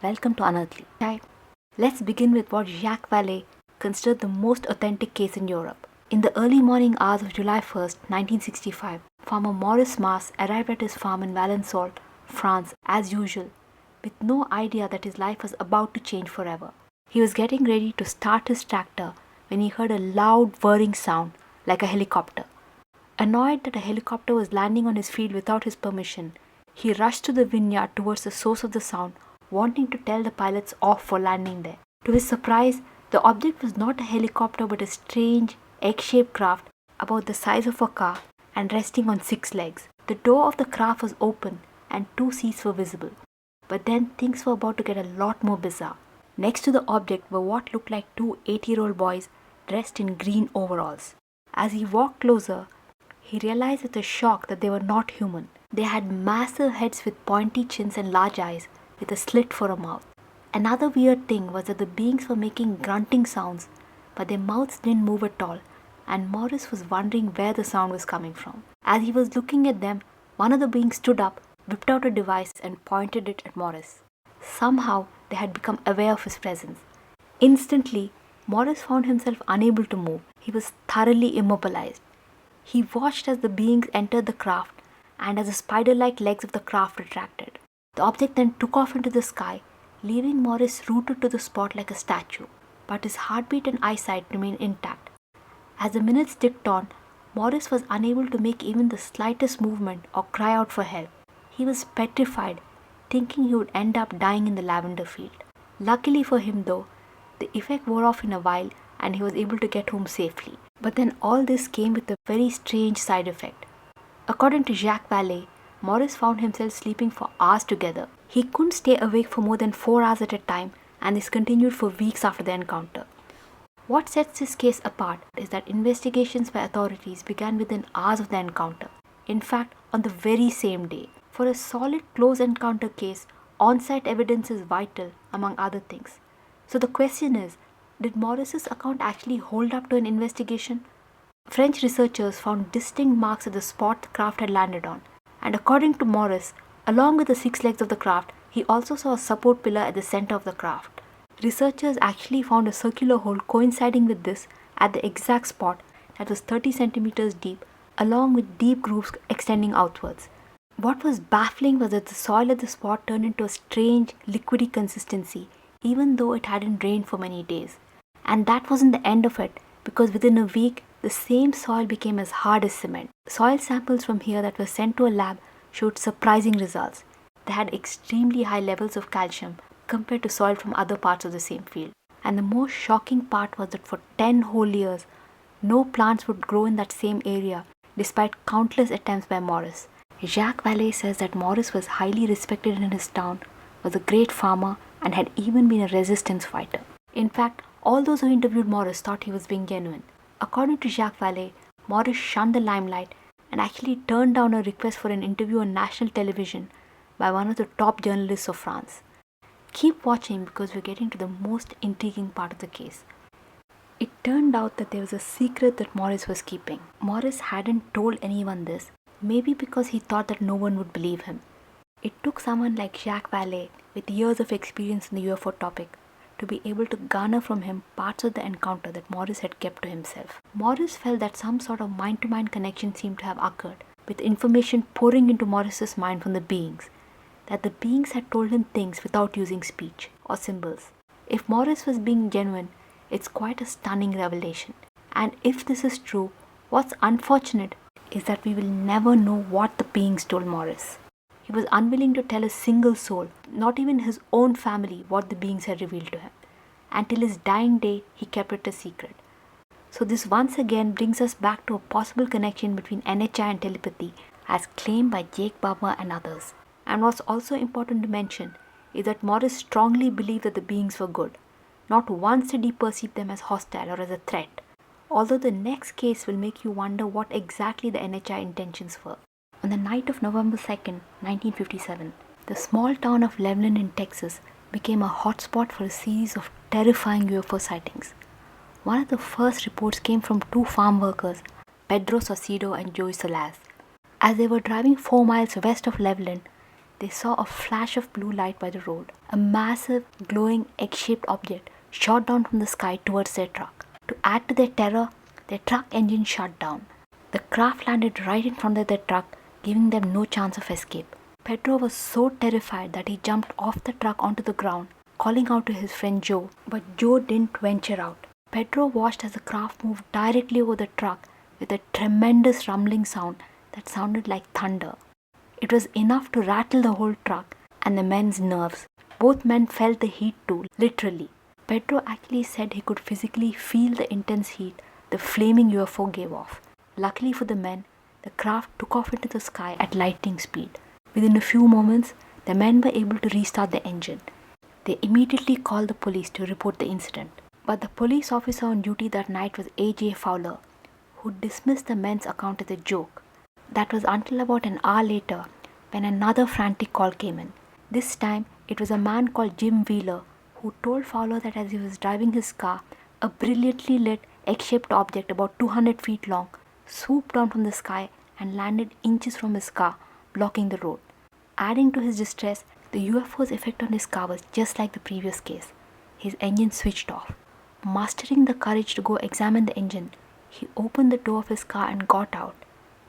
Welcome to Unearthly. Hi. Let's begin with what Jacques Vallée considered the most authentic case in Europe. In the early morning hours of July 1st, 1965, farmer Maurice Mars arrived at his farm in Valençol, France, as usual, with no idea that his life was about to change forever. He was getting ready to start his tractor when he heard a loud whirring sound, like a helicopter. Annoyed that a helicopter was landing on his field without his permission, he rushed to the vineyard towards the source of the sound, wanting to tell the pilots off for landing there. To his surprise, the object was not a helicopter but a strange, egg-shaped craft about the size of a car and resting on 6 legs. The door of the craft was open and 2 seats were visible. But then things were about to get a lot more bizarre. Next to the object were what looked like 2 8-year-old boys dressed in green overalls. As he walked closer, he realized with a shock that they were not human. They had massive heads with pointy chins and large eyes, with a slit for a mouth. Another weird thing was that the beings were making grunting sounds, but their mouths didn't move at all, and Maurice was wondering where the sound was coming from. As he was looking at them, one of the beings stood up, whipped out a device, and pointed it at Maurice. Somehow, they had become aware of his presence. Instantly, Maurice found himself unable to move. He was thoroughly immobilized. He watched as the beings entered the craft and as the spider-like legs of the craft retracted. The object then took off into the sky, leaving Maurice rooted to the spot like a statue, but his heartbeat and eyesight remained intact. As the minutes ticked on, Maurice was unable to make even the slightest movement or cry out for help. He was petrified, thinking he would end up dying in the lavender field. Luckily for him though, the effect wore off in a while and he was able to get home safely. But then all this came with a very strange side effect. According to Jacques Vallée, Maurice found himself sleeping for hours together. He couldn't stay awake for more than 4 hours at a time, and this continued for weeks after the encounter. What sets this case apart is that investigations by authorities began within hours of the encounter. In fact, on the very same day. For a solid close encounter case, on-site evidence is vital, among other things. So the question is, did Maurice's account actually hold up to an investigation? French researchers found distinct marks at the spot the craft had landed on, and according to Maurice, along with the 6 legs of the craft, he also saw a support pillar at the center of the craft. Researchers actually found a circular hole coinciding with this at the exact spot that was 30 centimeters deep, along with deep grooves extending outwards. What was baffling was that the soil at the spot turned into a strange, liquidy consistency, even though it hadn't rained for many days. And that wasn't the end of it, because within a week, the same soil became as hard as cement. Soil samples from here that were sent to a lab showed surprising results. They had extremely high levels of calcium compared to soil from other parts of the same field. And the most shocking part was that for 10 whole years, no plants would grow in that same area, despite countless attempts by Maurice. Jacques Vallée says that Maurice was highly respected in his town, was a great farmer, and had even been a resistance fighter. In fact, all those who interviewed Maurice thought he was being genuine. According to Jacques Vallée, Maurice shunned the limelight and actually turned down a request for an interview on national television by one of the top journalists of France. Keep watching because we're getting to the most intriguing part of the case. It turned out that there was a secret that Maurice was keeping. Maurice hadn't told anyone this, maybe because he thought that no one would believe him. It took someone like Jacques Vallée with years of experience in the UFO topic to be able to garner from him parts of the encounter that Maurice had kept to himself. Maurice felt that some sort of mind-to-mind connection seemed to have occurred, with information pouring into Maurice's mind from the beings, that the beings had told him things without using speech or symbols. If Maurice was being genuine, it's quite a stunning revelation. And if this is true, what's unfortunate is that we will never know what the beings told Maurice. He was unwilling to tell a single soul, not even his own family, what the beings had revealed to him. Until his dying day, he kept it a secret. So this once again brings us back to a possible connection between NHI and telepathy as claimed by Jake Barber and others. And what's also important to mention is that Maurice strongly believed that the beings were good. Not once did he perceive them as hostile or as a threat, although the next case will make you wonder what exactly the NHI intentions were. On the night of November 2nd, 1957, the small town of Levelland in Texas became a hotspot for a series of terrifying UFO sightings. One of the first reports came from 2 farm workers, Pedro Saucedo and Joey Solas. As they were driving 4 miles west of Levelland, they saw a flash of blue light by the road. A massive, glowing, egg-shaped object shot down from the sky towards their truck. To add to their terror, their truck engine shut down. The craft landed right in front of their truck, giving them no chance of escape. Pedro was so terrified that he jumped off the truck onto the ground, calling out to his friend Joe, but Joe didn't venture out. Pedro watched as the craft moved directly over the truck with a tremendous rumbling sound that sounded like thunder. It was enough to rattle the whole truck and the men's nerves. Both men felt the heat too, literally. Pedro actually said he could physically feel the intense heat the flaming UFO gave off. Luckily for the men, the craft took off into the sky at lightning speed. Within a few moments, the men were able to restart the engine. They immediately called the police to report the incident. But the police officer on duty that night was A.J. Fowler, who dismissed the men's account as a joke. That was until about an hour later when another frantic call came in. This time, it was a man called Jim Wheeler who told Fowler that as he was driving his car, a brilliantly lit egg-shaped object about 200 feet long swooped down from the sky and landed inches from his car, blocking the road. Adding to his distress, the UFO's effect on his car was just like the previous case. His engine switched off. Mustering the courage to go examine the engine, he opened the door of his car and got out,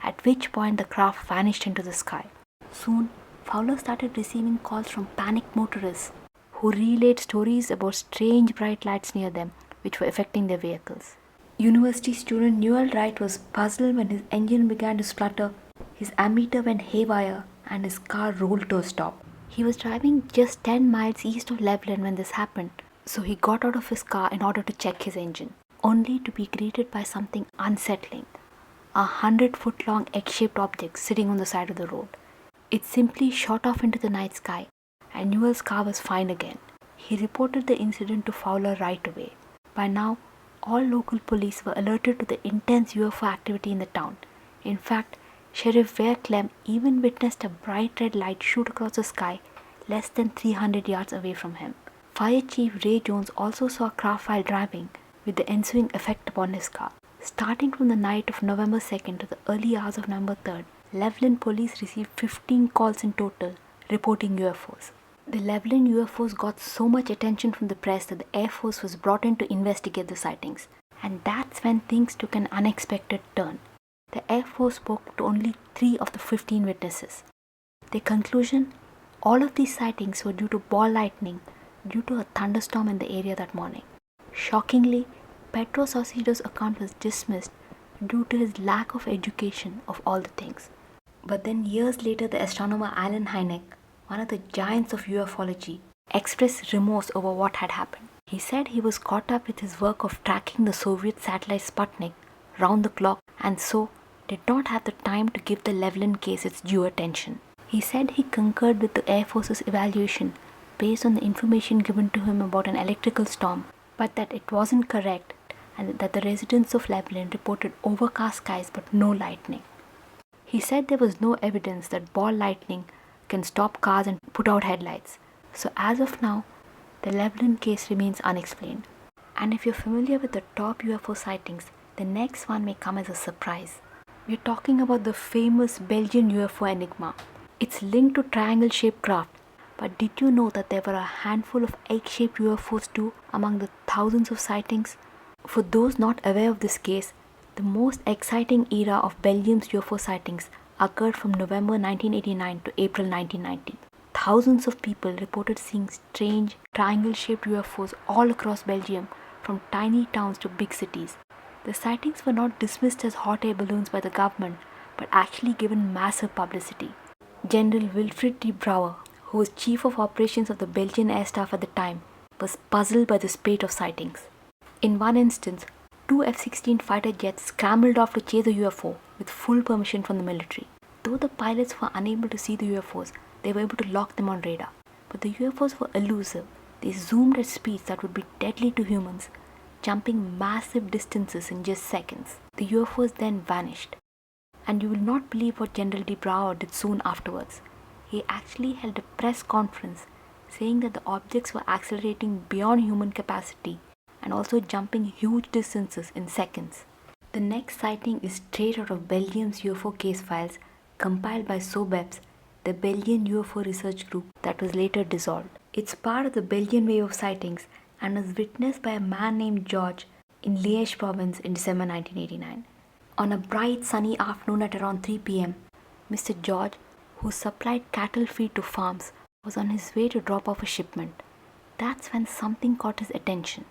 at which point the craft vanished into the sky. Soon, Fowler started receiving calls from panicked motorists who relayed stories about strange bright lights near them which were affecting their vehicles. University student Newell Wright was puzzled when his engine began to splutter, his ammeter went haywire, and his car rolled to a stop. He was driving just 10 miles east of Levelland when this happened, so he got out of his car in order to check his engine, only to be greeted by something unsettling. A 100-foot-long egg-shaped object sitting on the side of the road. It simply shot off into the night sky, and Newell's car was fine again. He reported the incident to Fowler right away. By now, all local police were alerted to the intense UFO activity in the town. In fact, Sheriff Ware Clem even witnessed a bright red light shoot across the sky less than 300 yards away from him. Fire Chief Ray Jones also saw a craft while driving, with the ensuing effect upon his car. Starting from the night of November 2nd to the early hours of November 3rd, Levelland police received 15 calls in total reporting UFOs. The Levelland UFOs got so much attention from the press that the Air Force was brought in to investigate the sightings. And that's when things took an unexpected turn. The Air Force spoke to only 3 of the 15 witnesses. Their conclusion? All of these sightings were due to ball lightning due to a thunderstorm in the area that morning. Shockingly, Pedro Saucedo's account was dismissed due to his lack of education of all the things. But then years later, the astronomer Allen Hynek, one of the giants of ufology, expressed remorse over what had happened. He said he was caught up with his work of tracking the Soviet satellite Sputnik round the clock and so did not have the time to give the Levelland case its due attention. He said he concurred with the Air Force's evaluation based on the information given to him about an electrical storm, but that it wasn't correct and that the residents of Levelland reported overcast skies but no lightning. He said there was no evidence that ball lightning can stop cars and put out headlights. So as of now, the Levelland case remains unexplained. And if you're familiar with the top UFO sightings, the next one may come as a surprise. We're talking about the famous Belgian UFO enigma. It's linked to triangle-shaped craft, but did you know that there were a handful of egg-shaped UFOs too among the thousands of sightings? For those not aware of this case, the most exciting era of Belgium's UFO sightings occurred from November 1989 to April 1990. Thousands of people reported seeing strange triangle-shaped UFOs all across Belgium, from tiny towns to big cities. The sightings were not dismissed as hot air balloons by the government, but actually given massive publicity. General Wilfried de Brouwer, who was chief of operations of the Belgian air staff at the time, was puzzled by the spate of sightings. In one instance, 2 F-16 fighter jets scrambled off to chase a UFO with full permission from the military. Though the pilots were unable to see the UFOs, they were able to lock them on radar. But the UFOs were elusive. They zoomed at speeds that would be deadly to humans, jumping massive distances in just seconds. The UFOs then vanished. And you will not believe what General de Brouwer did soon afterwards. He actually held a press conference saying that the objects were accelerating beyond human capacity and also jumping huge distances in seconds. The next sighting is straight out of Belgium's UFO case files compiled by SOBEPS, the Belgian UFO research group that was later dissolved. It's part of the Belgian wave of sightings and was witnessed by a man named George in Liège province in December 1989. On a bright sunny afternoon at around 3 pm, Mr. George, who supplied cattle feed to farms, was on his way to drop off a shipment. That's when something caught his attention.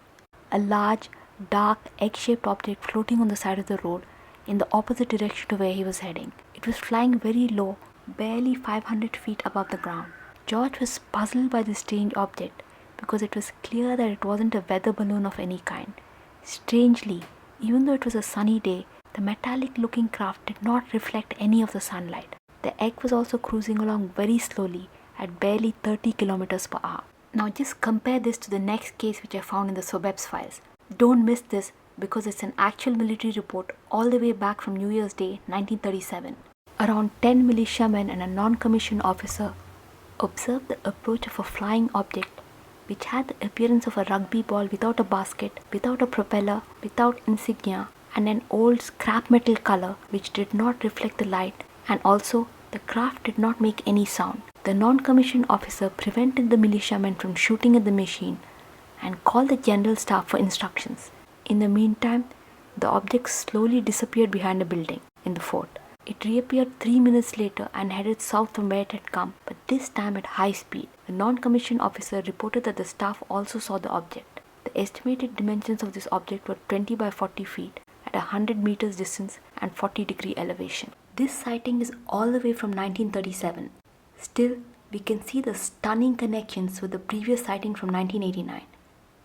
A large, dark, egg-shaped object floating on the side of the road in the opposite direction to where he was heading. It was flying very low, barely 500 feet above the ground. George was puzzled by this strange object because it was clear that it wasn't a weather balloon of any kind. Strangely, even though it was a sunny day, the metallic-looking craft did not reflect any of the sunlight. The egg was also cruising along very slowly at barely 30 kilometers per hour. Now just compare this to the next case which I found in the Sobeb's files. Don't miss this because it's an actual military report all the way back from New Year's Day 1937. Around 10 militiamen and a non-commissioned officer observed the approach of a flying object which had the appearance of a rugby ball without a basket, without a propeller, without insignia, and an old scrap metal color which did not reflect the light, and also the craft did not make any sound. The non-commissioned officer prevented the militiamen from shooting at the machine and called the general staff for instructions. In the meantime, the object slowly disappeared behind a building in the fort. It reappeared 3 minutes later and headed south from where it had come, but this time at high speed. The non-commissioned officer reported that the staff also saw the object. The estimated dimensions of this object were 20 by 40 feet at 100 meters distance and 40-degree elevation. This sighting is all the way from 1937. Still, we can see the stunning connections with the previous sighting from 1989.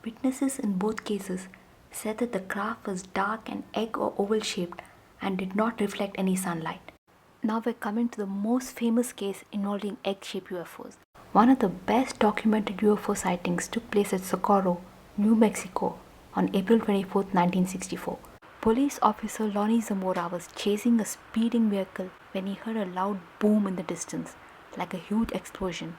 Witnesses in both cases said that the craft was dark and egg or oval shaped and did not reflect any sunlight. Now we're coming to the most famous case involving egg-shaped UFOs. One of the best documented UFO sightings took place at Socorro, New Mexico on April 24, 1964. Police officer Lonnie Zamora was chasing a speeding vehicle when he heard a loud boom in the distance, like a huge explosion,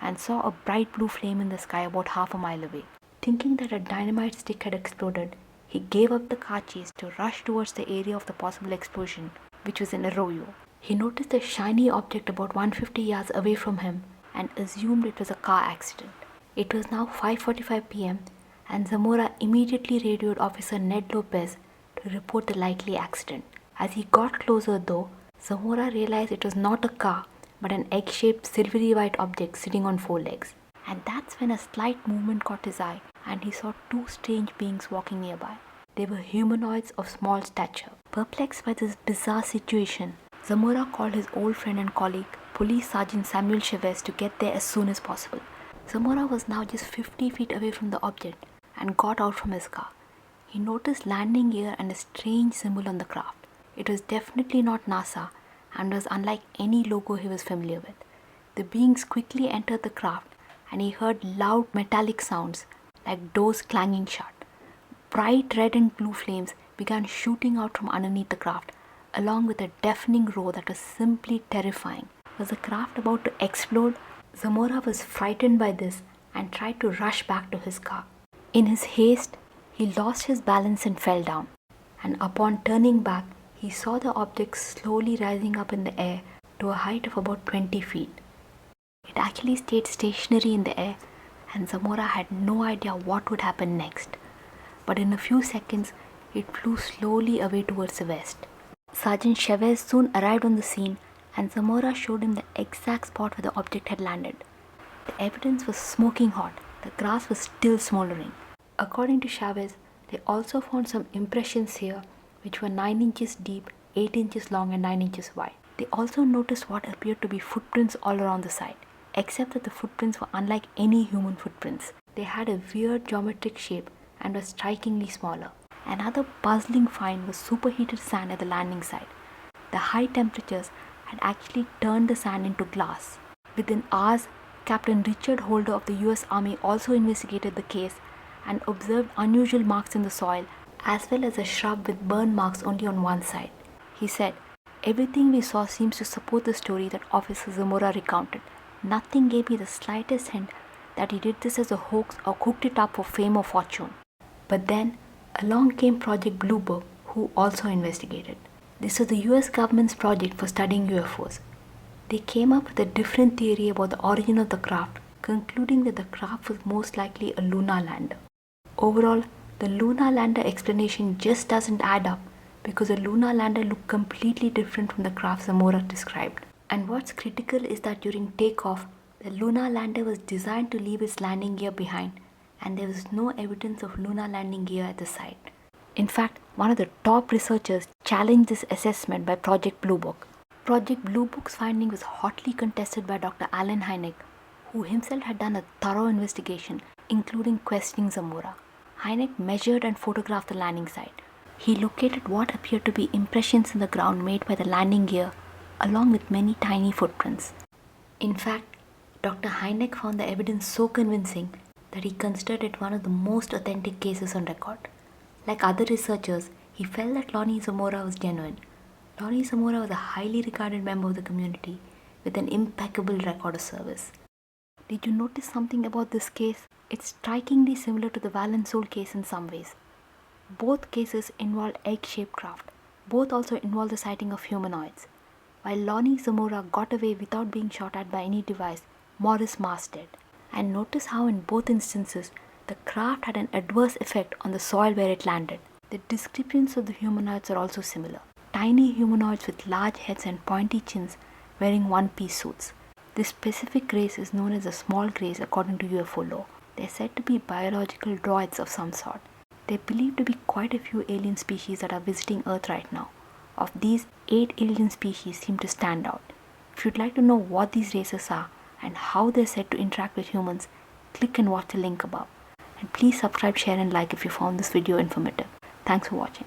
and saw a bright blue flame in the sky about half a mile away. Thinking that a dynamite stick had exploded, he gave up the car chase to rush towards the area of the possible explosion, which was in Arroyo. He noticed a shiny object about 150 yards away from him and assumed it was a car accident. It was now 5:45 p.m. and Zamora immediately radioed Officer Ned Lopez to report the likely accident. As he got closer though, Zamora realized it was not a car but an egg-shaped silvery white object sitting on 4 legs. And that's when a slight movement caught his eye and he saw 2 strange beings walking nearby. They were humanoids of small stature. Perplexed by this bizarre situation, Zamora called his old friend and colleague, Police Sergeant Samuel Chavez, to get there as soon as possible. Zamora was now just 50 feet away from the object and got out from his car. He noticed landing gear and a strange symbol on the craft. It was definitely not NASA and was unlike any logo he was familiar with. The beings quickly entered the craft and he heard loud metallic sounds like doors clanging shut. Bright red and blue flames began shooting out from underneath the craft, along with a deafening roar that was simply terrifying. Was the craft about to explode? Zamora was frightened by this and tried to rush back to his car. In his haste, he lost his balance and fell down, and upon turning back, he saw the object slowly rising up in the air to a height of about 20 feet. It actually stayed stationary in the air, and Zamora had no idea what would happen next. But in a few seconds, it flew slowly away towards the west. Sergeant Chavez soon arrived on the scene, and Zamora showed him the exact spot where the object had landed. The evidence was smoking hot. The grass was still smoldering. According to Chavez, they also found some impressions here, which were 9 inches deep, 8 inches long, and 9 inches wide. They also noticed what appeared to be footprints all around the site, except that the footprints were unlike any human footprints. They had a weird geometric shape and were strikingly smaller. Another puzzling find was superheated sand at the landing site. The high temperatures had actually turned the sand into glass. Within hours, Captain Richard Holder of the US Army also investigated the case and observed unusual marks in the soil as well as a shrub with burn marks only on one side. He said, "Everything we saw seems to support the story that Officer Zamora recounted. Nothing gave me the slightest hint that he did this as a hoax or cooked it up for fame or fortune." But then, along came Project Blue Book, who also investigated. This was the US government's project for studying UFOs. They came up with a different theory about the origin of the craft, concluding that the craft was most likely a lunar lander. Overall, the lunar lander explanation just doesn't add up because a lunar lander looked completely different from the craft Zamora described. And what's critical is that during takeoff, the lunar lander was designed to leave its landing gear behind, and there was no evidence of lunar landing gear at the site. In fact, one of the top researchers challenged this assessment by Project Blue Book. Project Blue Book's finding was hotly contested by Dr. Alan Hynek, who himself had done a thorough investigation, including questioning Zamora. Hynek measured and photographed the landing site. He located what appeared to be impressions in the ground made by the landing gear, along with many tiny footprints. In fact, Dr. Hynek found the evidence so convincing that he considered it one of the most authentic cases on record. Like other researchers, he felt that Lonnie Zamora was genuine. Lonnie Zamora was a highly regarded member of the community with an impeccable record of service. Did you notice something about this case? It's strikingly similar to the Valenzuela case in some ways. Both cases involve egg-shaped craft. Both also involve the sighting of humanoids. While Lonnie Zamora got away without being shot at by any device, Morris Mars did. And notice how in both instances, the craft had an adverse effect on the soil where it landed. The descriptions of the humanoids are also similar. Tiny humanoids with large heads and pointy chins wearing one-piece suits. This specific race is known as the small grays according to UFO lore. They are said to be biological droids of some sort. They are believed to be quite a few alien species that are visiting Earth right now. Of these, 8 alien species seem to stand out. If you'd like to know what these races are and how they are said to interact with humans, click and watch the link above. And please subscribe, share and like if you found this video informative. Thanks for watching.